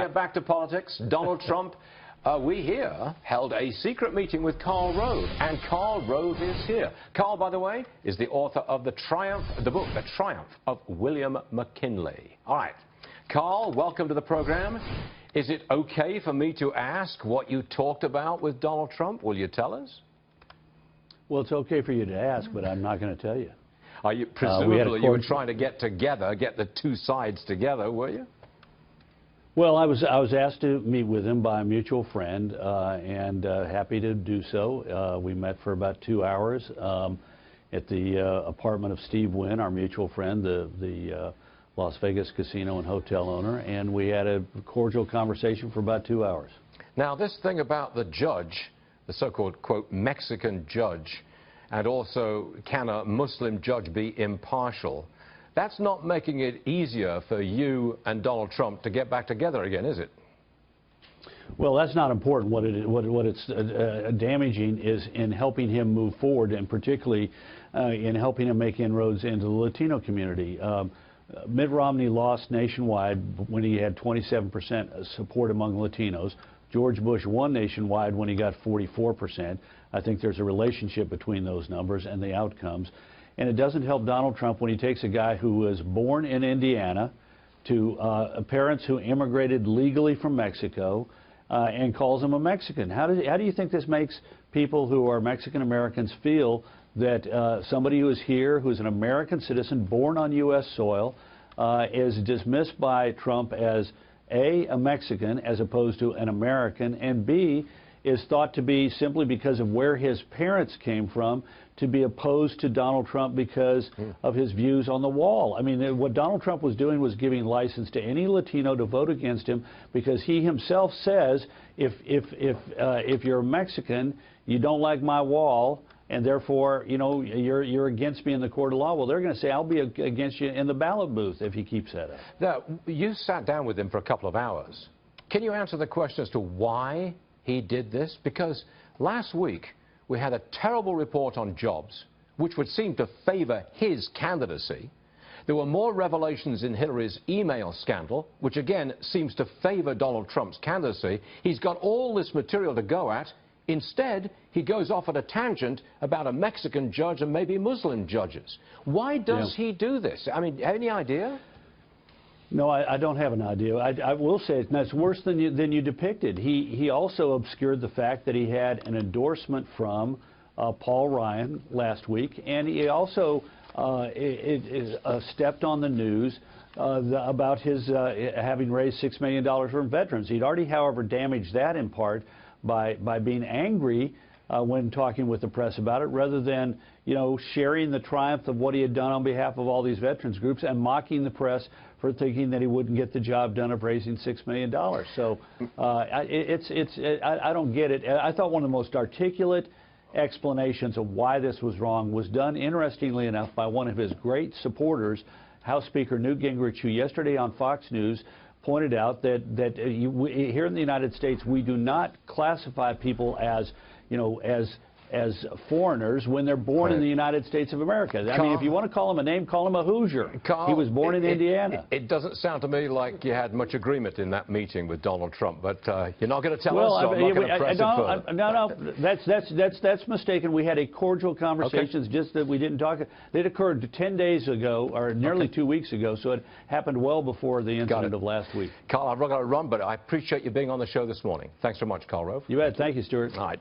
get back to politics. Donald Trump, we here held a secret meeting with Karl Rove, and Karl Rove is here. Karl, by the way, is the author of the book, The Triumph of William McKinley. All right, Karl, welcome to the program. Is it okay for me to ask what you talked about with Donald Trump? Will you tell us? Well, it's okay for you to ask, but I'm not going to tell you. Are you presumably you were trying to get the two sides together, were you? Well, I was asked to meet with him by a mutual friend, and happy to do so. We met for about 2 hours at the apartment of Steve Wynn, our mutual friend, the Las Vegas casino and hotel owner, and we had a cordial conversation for about 2 hours. Now, this thing about the judge, the so-called, quote, Mexican judge, and also can a Muslim judge be impartial, that's not making it easier for you and Donald Trump to get back together again, is it? Well, that's not important. What it's damaging is in helping him move forward, and particularly in helping him make inroads into the Latino community. Mitt Romney lost nationwide when he had 27% support among Latinos. George Bush won nationwide when he got 44%. I think there's a relationship between those numbers and the outcomes. And it doesn't help Donald Trump when he takes a guy who was born in Indiana to parents who immigrated legally from Mexico and calls him a Mexican. How do you think this makes people who are Mexican Americans feel that somebody who is here, who's an American citizen, born on U.S. soil, is dismissed by Trump as A, a Mexican as opposed to an American, and B, is thought to be, simply because of where his parents came from, to be opposed to Donald Trump because of his views on the wall. I mean, what Donald Trump was doing was giving license to any Latino to vote against him, because he himself says, if you're a Mexican, you don't like my wall, and therefore, you know, you're against me in the court of law. Well, they're going to say, I'll be against you in the ballot booth if he keeps that up. Now, you sat down with him for a couple of hours. Can you answer the question as to why he did this? Because last week, we had a terrible report on jobs, which would seem to favor his candidacy. There were more revelations in Hillary's email scandal, which again seems to favor Donald Trump's candidacy. He's got all this material to go at. Instead, he goes off at a tangent about a Mexican judge and maybe Muslim judges. Why does he do this? I mean, any idea? No, I don't have an idea. I will say it's worse than you depicted. He also obscured the fact that he had an endorsement from Paul Ryan last week, and he also stepped on the news about his having raised $6 million from veterans. He'd already, however, damaged that in part by being angry when talking with the press about it, rather than, you know, sharing the triumph of what he had done on behalf of all these veterans groups and mocking the press for thinking that he wouldn't get the job done of raising $6 million. So I don't get it. I thought one of the most articulate explanations of why this was wrong was done, interestingly enough, by one of his great supporters, House Speaker Newt Gingrich, who yesterday on Fox News pointed out that here in the United States, we do not classify people as, you know, as foreigners when they're born in the United States of America. I mean, if you want to call him a name, call him a Hoosier. He was born in Indiana. It doesn't sound to me like you had much agreement in that meeting with Donald Trump, but you're not going to tell us, so I'm not going to press it further. No, that's mistaken. We had a cordial conversation, just that we didn't talk. It occurred 10 days ago, or nearly 2 weeks ago, so it happened well before the incident of last week. Karl, I've got to run, but I appreciate you being on the show this morning. Thanks so much, Karl Rove. You bet. Thank you, Stuart. All right.